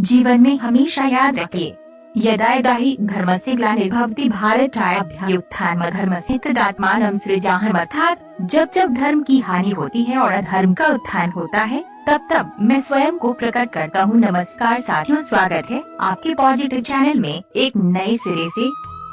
जीवन में हमेशा याद रखिए, यदा यदा हि धर्मस्य ग्लानिर्भवति भारताभ्युत्थानं धर्मस्य तदात्मानं सृजाम्यहम्। अर्थात जब जब धर्म की हानि होती है और अधर्म का उत्थान होता है, तब तब मैं स्वयं को प्रकट करता हूँ। नमस्कार साथियों, स्वागत है आपके पॉजिटिव चैनल में एक नए सिरे से,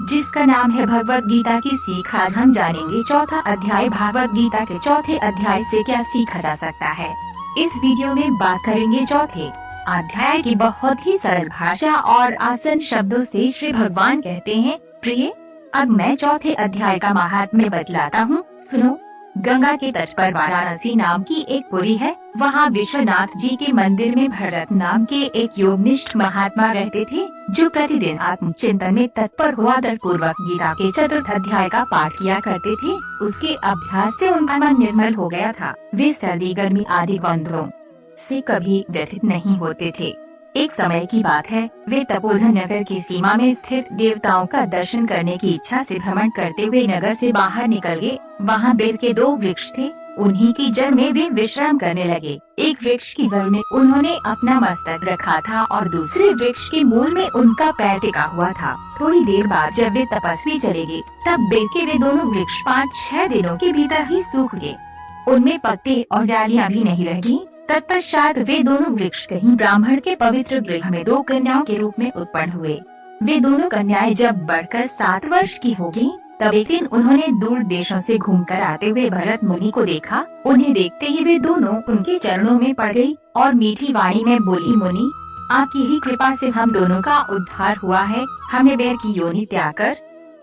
जिसका नाम है भगवत गीता की सीख। आज हम जानेंगे चौथा अध्याय, भगवत गीता के चौथे अध्याय से क्या सीखा जा सकता है। इस वीडियो में बात करेंगे चौथे अध्याय की बहुत ही सरल भाषा और आसान शब्दों से। श्री भगवान कहते हैं, प्रिय, अब मैं चौथे अध्याय का महात्म्य बतलाता हूँ, सुनो। गंगा के तट पर वाराणसी नाम की एक पुरी है। वहाँ विश्वनाथ जी के मंदिर में भरत नाम के एक योगनिष्ठ महात्मा रहते थे, जो प्रतिदिन आत्मचिंतन में तत्पर हुआ पूर्वक गीता के चतुर्थ अध्याय का पाठ किया करते थे। उसके अभ्यास से उनका मन निर्मल हो गया था। वे सर्दी गर्मी आदि द्वंद्वों से कभी व्यथित नहीं होते थे। एक समय की बात है, वे तपोधन नगर की सीमा में स्थित देवताओं का दर्शन करने की इच्छा से भ्रमण करते हुए नगर से बाहर निकल गए। वहाँ बेर के 2 वृक्ष थे, उन्हीं की जड़ में वे विश्राम करने लगे। एक वृक्ष की जड़ में उन्होंने अपना मस्तक रखा था और दूसरे वृक्ष के मूल में उनका पैर टिका हुआ था। थोड़ी देर बाद जब वे तपस्वी चले गए, तब बेर के वे दोनों वृक्ष 5-6 दिनों के भीतर ही सूख गए। उनमें पत्ते और डालियाँ भी नहीं रह गयी। तत्पश्चात वे दोनों वृक्ष कहीं ब्राह्मण के पवित्र गृह में 2 कन्याओं के रूप में उत्पन्न हुए। वे दोनों कन्याएं जब बढ़कर 7 वर्ष की हो गयीं, तब एक दिन उन्होंने दूर देशों से घूमकर आते हुए भरत मुनि को देखा। उन्हें देखते ही वे दोनों उनके चरणों में पड़ गई और मीठी वाणी में बोली, मुनि, आपकी ही कृपा से हम दोनों का उद्धार हुआ है। हमें बेर की योनि त्याग कर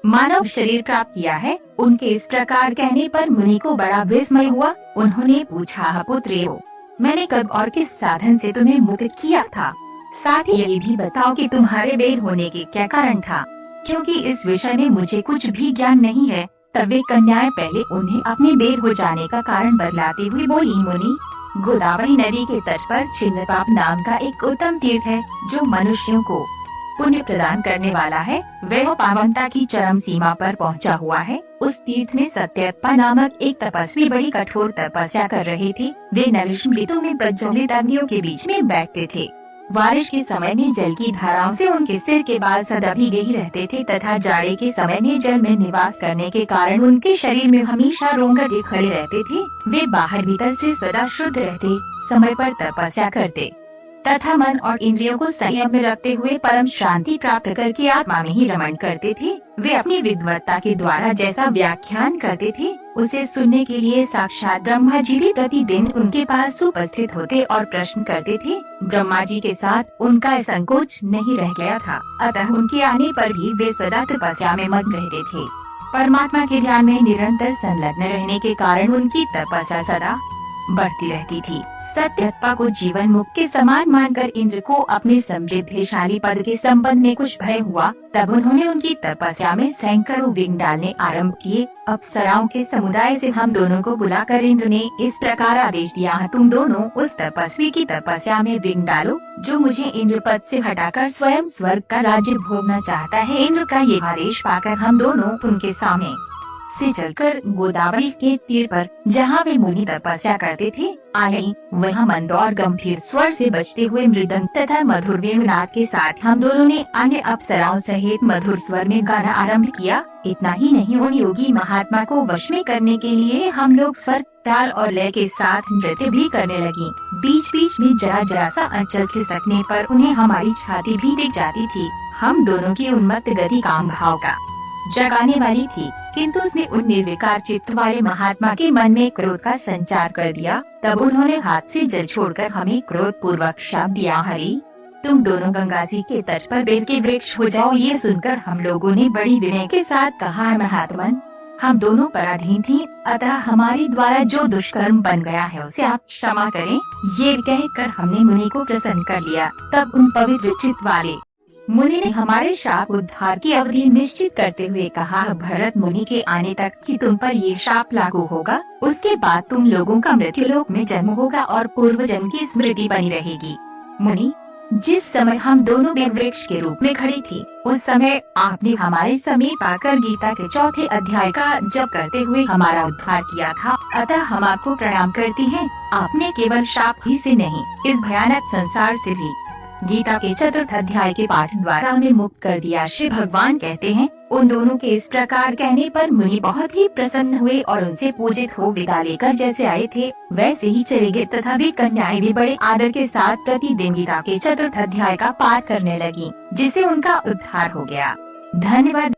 मानव शरीर प्राप्त किया है। उनके इस प्रकार कहने पर मुनि को बड़ा विस्मय हुआ। उन्होंने पूछा, पुत्रियो, मैंने कब और किस साधन से तुम्हें मुक्त किया था? साथ ही ये भी बताओ कि तुम्हारे बेर होने के क्या कारण था, क्योंकि इस विषय में मुझे कुछ भी ज्ञान नहीं है। तब वे कन्याएं पहले उन्हें अपने बेर हो जाने का कारण बतलाते हुए बोली, मुनि, गोदावरी नदी के तट पर छिन्नपाप नाम का एक उत्तम तीर्थ है, जो मनुष्यों को पुण्य प्रदान करने वाला है। वह पावनता की चरम सीमा पर पहुंचा हुआ है। उस तीर्थ में सत्यप्पा नामक एक तपस्वी बड़ी कठोर तपस्या कर रहे थे। वे नलिश ऋतु में प्रज्वलित अग्नियों के बीच में बैठते थे। बारिश के समय में जल की धाराओं से उनके सिर के बाल सदा भीगे ही रहते थे तथा जाड़े के समय में जल में निवास करने के कारण उनके शरीर में हमेशा रोंगटे खड़े रहते थे। वे बाहर भीतर से सदा शुद्ध रहते, समय पर तपस्या करते तथा मन और इंद्रियों को संयम में रखते हुए परम शांति प्राप्त करके आत्मा में ही रमण करते थे। वे अपनी विद्वत्ता के द्वारा जैसा व्याख्यान करते थे, उसे सुनने के लिए साक्षात ब्रह्मा जी भी प्रतिदिन उनके पास उपस्थित होते और प्रश्न करते थे। ब्रह्मा जी के साथ उनका संकोच नहीं रह गया था, अतः उनके आने पर भी वे सदा तपस्या में मग्न रहते थे। परमात्मा के ध्यान में निरंतर संलग्न रहने के कारण उनकी तपस्या सदा बढ़ती रहती थी। सत्यप्पा को जीवन मुक्त के समान मानकर इंद्र को अपने समृद्धिशाली पद के संबंध में कुछ भय हुआ। तब उन्होंने उनकी तपस्या में सैकड़ों विघ्न डालने आरंभ किए। अप्सराओं के समुदाय से हम दोनों को बुलाकर इंद्र ने इस प्रकार आदेश दिया, तुम दोनों उस तपस्वी की तपस्या में विघ्न डालो, जो मुझे इंद्र पद से हटाकर स्वयं स्वर्ग का राज्य भोगना चाहता है। इंद्र का ये आदेश पाकर हम दोनों उनके सामने से चलकर गोदावरी के तीर पर, जहाँ वे मुनि तपस्या करते थे, आए। वहाँ मंद और गंभीर स्वर से बजते हुए मृदंग तथा मधुर वेणुनाद के साथ हम दोनों ने अन्य अप्सराओं सहित मधुर स्वर में गाना आरंभ किया। इतना ही नहीं, उन योगी महात्मा को वश में करने के लिए हम लोग स्वर, ताल और लय के साथ नृत्य भी करने लगी। बीच बीच में जरा जरा सा अंचल खिसकने पर उन्हें हमारी छाती भी दिख जाती थी। हम दोनों की उन्मत्त गति काम भाव का जगाने वाली थी, किंतु उसने उन निर्विकार चित्त वाले महात्मा के मन में क्रोध का संचार कर दिया। तब उन्होंने हाथ से जल छोड़कर हमें क्रोध पूर्वक शाप दिया, हरि, तुम दोनों गंगा जी के तट पर बेर के वृक्ष हो जाओ। ये सुनकर हम लोगों ने बड़ी विनय के साथ कहा, महात्मन, हम दोनों पराधीन थी, अतः हमारे द्वारा जो दुष्कर्म बन गया है उसे आप क्षमा करें। ये कहकर हमने मुनि को प्रसन्न कर लिया। तब उन पवित्र चित्त वाले मुनि ने हमारे शाप उद्धार की अवधि निश्चित करते हुए कहा, भरत मुनि के आने तक कि तुम पर ये शाप लागू होगा। उसके बाद तुम लोगों का मृत्युलोक में जन्म होगा और पूर्व जन्म की स्मृति बनी रहेगी। मुनि, जिस समय हम दोनों बेर वृक्ष के रूप में खड़ी थी, उस समय आपने हमारे समीप आकर गीता के चौथे अध्याय का जप करते हुए हमारा उद्धार किया था, अतः हम आपको प्रणाम करती हैं। आपने केवल शाप ही से नहीं, इस भयानक संसार से भी गीता के चतुर्थ अध्याय के पाठ द्वारा हमें मुक्त कर दिया। श्री भगवान कहते हैं, उन दोनों के इस प्रकार कहने पर मुनि बहुत ही प्रसन्न हुए और उनसे पूजित हो विदा लेकर जैसे आए थे वैसे ही चले गए, तथा वे कन्याएं भी बड़े आदर के साथ प्रतिदिन गीता के चतुर्थ अध्याय का पाठ करने लगी, जिससे उनका उद्धार हो गया। धन्यवाद।